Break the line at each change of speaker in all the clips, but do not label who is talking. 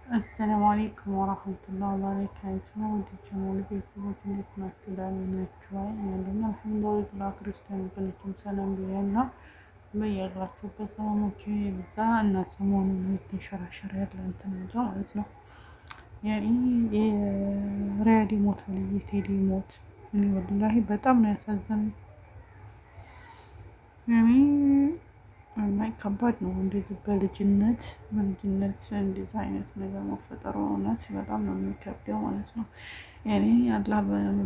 አሰላሙ አለይኩም ወራህመቱላሂ ወበረካቱ። ውድ ቻናል ቤተሰቦች እንዴት ናችሁ? ደህና ናችሁ? ያለኝ አልሐምዱሊላህ። ክርስቲያን ወገኖችም ሰላም ብያለሁ። በያላችሁበት ሰላማችሁ ይብዛ እና ሰሞኑን የተንሸራሸረ ያለ እንትን ነው ማለት ነው። ያኔ የሪያድ ሞት የቴዲ ሞት ወላሂ በጣም ነው ያሳዘነኝ። ያኔ እና ከባድ ነው እንደዚህ በልጅነት እንደዚህ አይነት ነገር መፈጠሩ እውነት በጣም ነው የሚከብደው ማለት ነው። ያኔ አላህ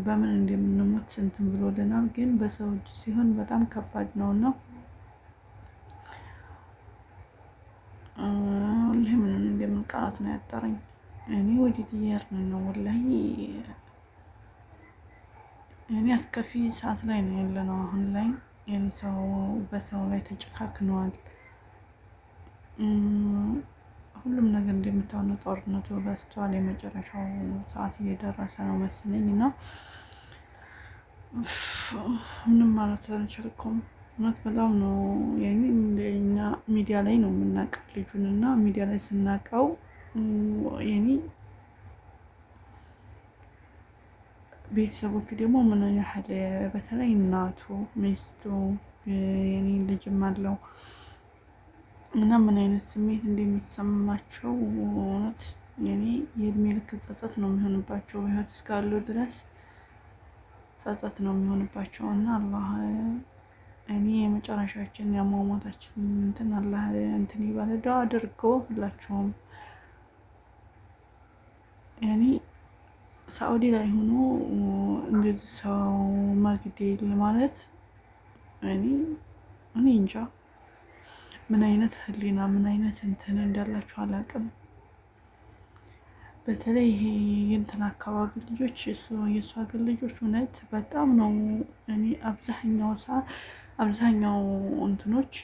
በምን እንደምንሞት እንትን ብሎልናል፣ ግን በሰው እጅ ሲሆን በጣም ከባድ ነው እና ወላሂ ምን እንደምን ቃላት ነው ያጠረኝ። እኔ ወዴት እየሄድን ነው? ወላሂ እኔ አስከፊ ሰዓት ላይ ነው ያለነው አሁን ላይ። ሰው በሰው ላይ ተጨካክነዋል። ሁሉም ነገር እንደምታውነው ጦርነቱ በስቷል። የመጨረሻው ሰዓት እየደረሰ ነው መሰለኝ እና ምንም ማለት አልቻልኩም። እውነት በጣም ነው እኛ ሚዲያ ላይ ነው የምናውቀው ልጁን እና ሚዲያ ላይ ስናውቀው የኔ ቤተሰቦቹ ደግሞ ምን ያህል በተለይ እናቱ፣ ሚስቱ፣ የኔ ልጅም አለው እና ምን አይነት ስሜት እንደሚሰማቸው እውነት የኔ የእድሜ ልክ ጸጸት ነው የሚሆንባቸው። በህይወት እስካሉ ድረስ ጸጸት ነው የሚሆንባቸው እና አላህ እኔ የመጨረሻችን የአሟሟታችን እንትን አላህ እንትን ይበል። ዱአ አድርጎ ሁላቸውም ያኔ ሳኡዲ ላይ ሆኖ እንደዚህ ሰው መግደል ማለት እኔ እንጃ ምን አይነት ህሊና ምን አይነት እንትን እንዳላችሁ አላውቅም። በተለይ ይሄ የእንትን አካባቢ ልጆች የእሱ ሀገር ልጆች እውነት በጣም ነው እኔ አብዛኛው እንትኖች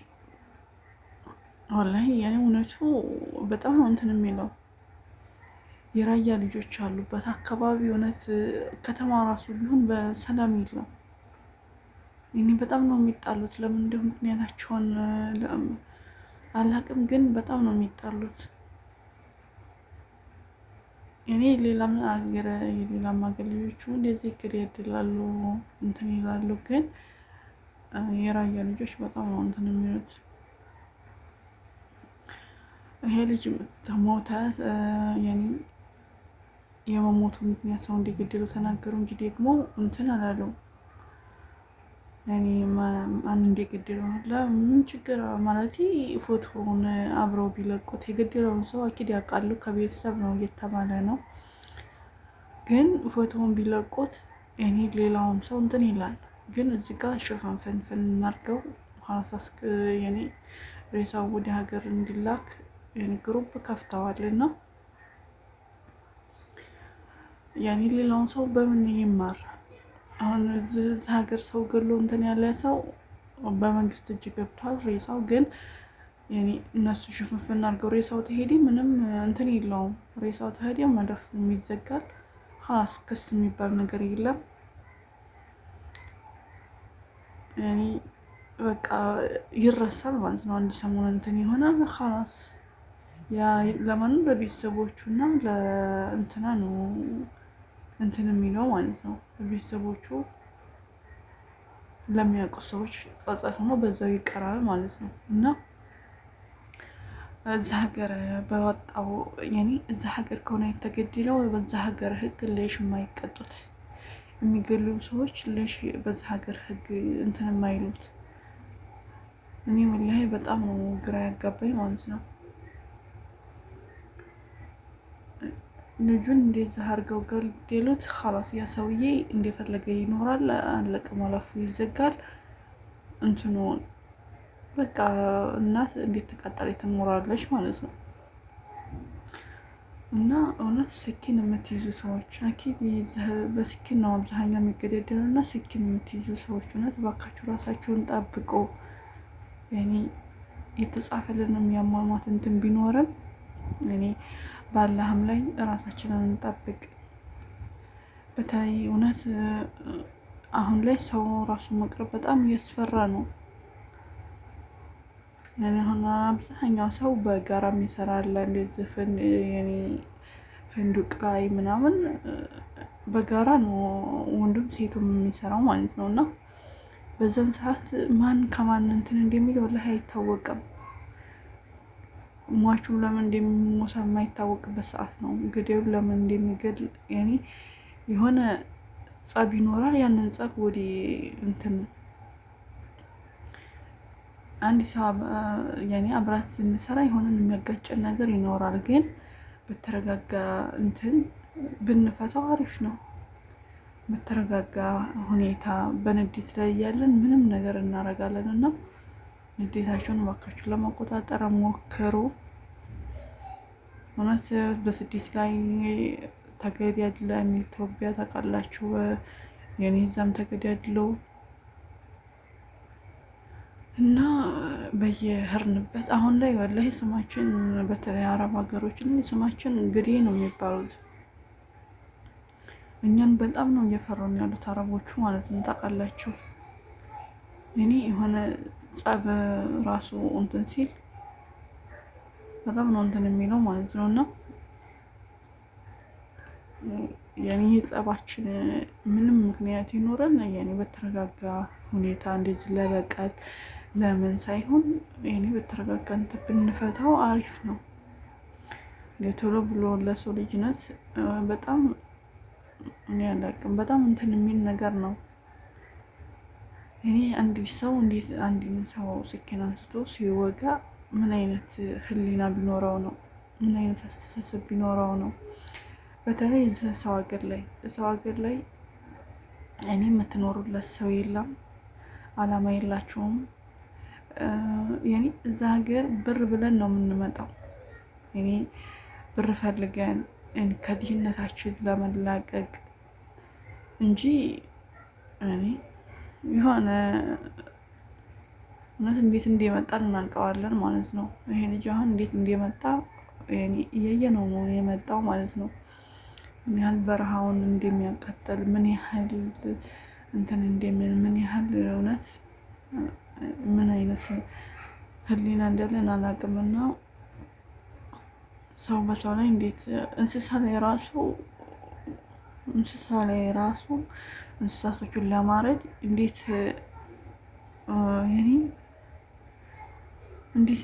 ወላሂ ያኔ እውነቱ በጣም ነው እንትን የሚለው የራያ ልጆች አሉበት አካባቢ እውነት ከተማ ራሱ ቢሆን በሰላም የለም። እኔ በጣም ነው የሚጣሉት። ለምን እንደው ምክንያታቸውን አላውቅም፣ ግን በጣም ነው የሚጣሉት። እኔ የሌላም ሀገር ልጆቹ እንደዚህ እቅድ ያድላሉ እንትን ይላሉ፣ ግን የራያ ልጆች በጣም ነው እንትን የሚሉት። ይሄ ልጅ ሞተ ያኔ የመሞቱ ምክንያት ሰው እንደገደሉ ተናገሩ እንጂ ደግሞ እንትን አላለው። ያኔ ማን እንደገደለው ለምን ችግር ማለት ፎቶውን አብረው ቢለቁት የገደለውን ሰው አኪድ ያውቃሉ፣ ከቤተሰብ ነው እየተባለ ነው። ግን ፎቶውን ቢለቁት እኔ ሌላውም ሰው እንትን ይላል። ግን እዚህ ጋር ሽፍንፍንፍን እናድርገው ሀሳስክ የኔ ሬሳው ወደ ሀገር እንዲላክ ግሩፕ ከፍተዋልና ያኔ ሌላውን ሰው በምን ይማር? አሁን እዚህ ሀገር ሰው ገሎ እንትን ያለ ሰው በመንግስት እጅ ገብቷል ሬሳው። ግን ያኔ እነሱ ሽፍንፍን አድርገው ሬሳው ተሄደ ምንም እንትን የለውም። ሬሳው ተሄደ መደፉ ይዘጋል። ሀላስ ክስ የሚባል ነገር የለም። ያኔ በቃ ይረሳል ማለት ነው። አንድ ሰሞን እንትን ይሆናል ሀላስ ያ ለማንም ለቤተሰቦቹ እና ለእንትና ነው እንትን የሚለው ማለት ነው። ቤተሰቦቹ ለሚያውቁ ሰዎች ጸጸት ሆኖ በዛው ይቀራል ማለት ነው። እና እዛ ሀገር በወጣው ያኔ እዛ ሀገር ከሆነ የተገደለው በዛ ሀገር ህግ ለሽ የማይቀጡት የሚገሉ ሰዎች ለሽ በዛ ሀገር ህግ እንትን የማይሉት እኔ ወላሂ በጣም ነው ግራ ያጋባኝ ማለት ነው። ልጁን እንደዛ አድርገው ገደሉት። ኸላስ ያ ሰውዬ እንደፈለገ ይኖራል። አለቀ፣ መለፉ ይዘጋል። እንትኑ በቃ እናት እንዴት ተቃጠለ ትኖራለች ማለት ነው። እና እውነት ስኪን የምትይዙ ሰዎች አኪድ በስኪን ነው አብዛኛው የሚገደደሉ እና ስኪን የምትይዙ ሰዎች እውነት ባካችሁ ራሳችሁን ጠብቁ። ያኔ የተጻፈልንም ያሟሟት እንትን ቢኖርም እኔ ባላህም ላይ ራሳችንን እንጠብቅ። በተለይ እውነት አሁን ላይ ሰው ራሱን መቅረብ በጣም እያስፈራ ነው። እኔ አሁን አብዛኛው ሰው በጋራ የሚሰራለ እንደዚህ ፍንዱቅ ላይ ምናምን በጋራ ነው ወንዱም ሴቱም የሚሰራው ማለት ነው። እና በዛን ሰዓት ማን ከማን እንትን እንደሚል ወላሂ አይታወቅም። ሟቹም ለምን እንደሚሞሳ የማይታወቅበት ሰዓት ነው። ግዴው ለምን እንደሚገድል የሆነ ጸብ ይኖራል። ያንን ጸብ ወደ እንትን አንድ ሰው አብራት ስንሰራ የሆነን የሚያጋጨን ነገር ይኖራል። ግን በተረጋጋ እንትን ብንፈታው አሪፍ ነው። በተረጋጋ ሁኔታ በንዴት ላይ እያለን ምንም ነገር እናደርጋለን እና ንዴታቸውን እባካችሁ ለመቆጣጠር ሞክሩ። እውነት በስደት ላይ ተገዳድለን ኢትዮጵያ ታውቃላችሁ፣ እዛም ተገዳድለው እና በየህርንበት አሁን ላይ ወላሂ ስማችን በተለይ አረብ ሀገሮች ላይ ስማችን ግዴ ነው የሚባሉት። እኛን በጣም ነው እየፈሩን ያሉት አረቦቹ ማለት ነው። ታውቃላችሁ የሆነ ጸብ ራሱ እንትን ሲል በጣም ነው እንትን የሚለው ማለት ነው። እና ጸባችን ምንም ምክንያት ይኖረን በተረጋጋ ሁኔታ እንደዚህ ለበቀል ለምን ሳይሆን በተረጋጋ እንትን ብንፈታው አሪፍ ነው። ቶሎ ብሎ ለሰው ልጅነት በጣም አላውቅም፣ በጣም እንትን የሚል ነገር ነው። አንድ ሰው እንዴት አንድን ሰው ስኪን አንስቶ ሲወጋ ምን አይነት ህሊና ቢኖረው ነው? ምን አይነት አስተሳሰብ ቢኖረው ነው? በተለይ ሰው ሀገር ላይ የምትኖሩለት ሰው የለም፣ አላማ የላቸውም። እዛ ሀገር ብር ብለን ነው የምንመጣው። ብር ፈልገን ከድህነታችን ለመላቀቅ እንጂ የሆነ እውነት እንዴት እንደመጣን እናውቀዋለን ማለት ነው። ይሄ ልጅ አሁን እንዴት እንደመጣ እያየነው ነው የመጣው ማለት ነው። ምን ያህል በረሃውን እንደሚያቃጥል፣ ምን ያህል እንትን እንደምን ምን ያህል እውነት ምን አይነት ህሊና እንዳለን አላውቅምና ሰው በሰው ላይ እንዴት እንስሳ ላይ ራሱ እንስሳቶቹን ለማረድ እንዴት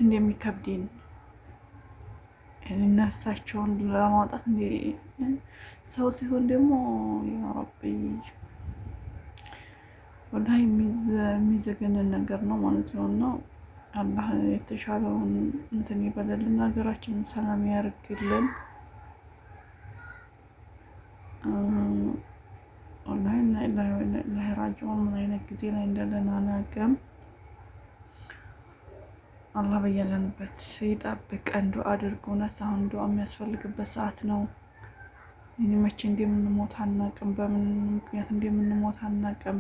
እንደሚከብድን ነፍሳቸውን ለማውጣት ሰው ሲሆን ደግሞ ያረቢ ወላሂ የሚዘገንን ነገር ነው ማለት ነው። እና አላህ የተሻለውን እንትን ይበለልን፣ ሀገራችንን ሰላም ያርግልን። ወላሂ ራጅዑን ምን አይነት ጊዜ ላይ እንዳለን አናውቅም። አላህ በያለንበት ይጠብቀን። ዱአ አድርጉ። እውነት አሁን ዱአ የሚያስፈልግበት ሰዓት ነው። መቼ እንደምንሞት አናውቅም፣ በምን ምክንያት እንደምንሞት አናውቅም።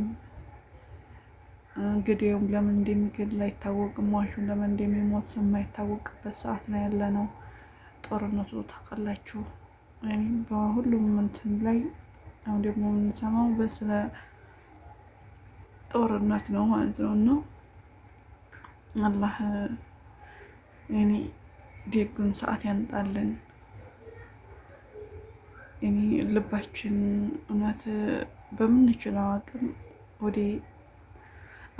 ግዴውም ለምን እንደሚገድል አይታወቅም። ሟቹም ለምን እንደሚሞት የማይታወቅበት ሰዓት ነው ያለ ነው። ጦርነቱ ታውቃላችሁ፣ በሁሉም እንትን ላይ አሁን ደግሞ የምንሰማው በስለ ጦርነት ነው ማለት ነው። እና አላህ ደጉን ሰዓት ያንጣልን። ልባችን እውነት በምንችለው አቅም ወደ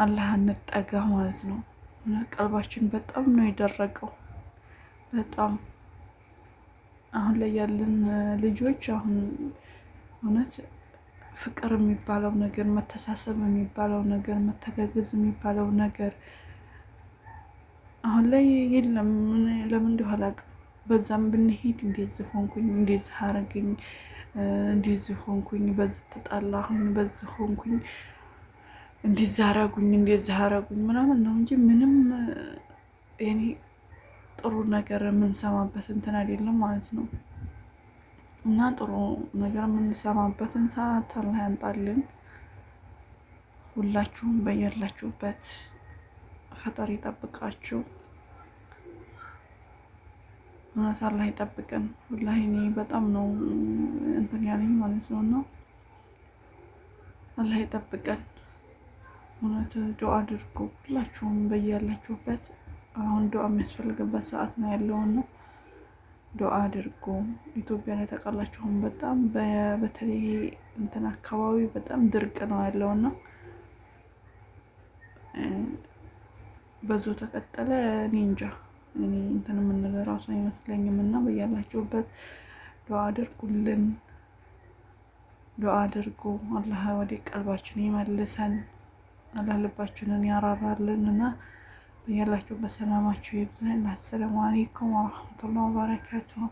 አላህ እንጠጋ ማለት ነው። እውነት ቀልባችን በጣም ነው የደረቀው። በጣም አሁን ላይ ያለን ልጆች አሁን እውነት ፍቅር የሚባለው ነገር፣ መተሳሰብ የሚባለው ነገር፣ መተጋገዝ የሚባለው ነገር አሁን ላይ የለም። ለምን እንደው አላውቅም። በዛም ብንሄድ እንደዚህ ሆንኩኝ፣ እንደዚህ አረገኝ፣ እንደዚህ ሆንኩኝ፣ በዚህ ተጣላሁኝ፣ በዚህ ሆንኩኝ፣ እንደዚህ አረጉኝ ምናምን ነው እንጂ ምንም ጥሩ ነገር የምንሰማበት እንትን አይደለም ማለት ነው። እና ጥሩ ነገር የምንሰማበትን ሰዓት አላህ ያምጣልን። ሁላችሁም በያላችሁበት ፈጣሪ ይጠብቃችሁ። እውነት አላህ ይጠብቀን። ወላሂ እኔ በጣም ነው እንትን ያለኝ ማለት ነው። እና አላህ ይጠብቀን። እውነት ዱአ አድርጉ ሁላችሁም በያላችሁበት አሁን ዱዓ የሚያስፈልግበት ሰዓት ነው ያለውና ዱዓ አድርጎ ኢትዮጵያ ላይ ታውቃላችሁ በጣም በተለይ እንትን አካባቢ በጣም ድርቅ ነው ያለውና በዙ ተቀጠለ እኔ እንጃ እኔ እንትን የምንል ራሱ አይመስለኝም። እና በያላችሁበት ዱዓ አድርጉልን፣ ዱዓ አድርጉ። አላህ ወደ ቀልባችን ይመልሰን፣ አላህ ልባችንን ያራራልን እና በያላችሁበት ሰላማችሁ ይብዛን። አሰላሙ አለይኩም ወራህመቱላሂ ወበረካቱሁ።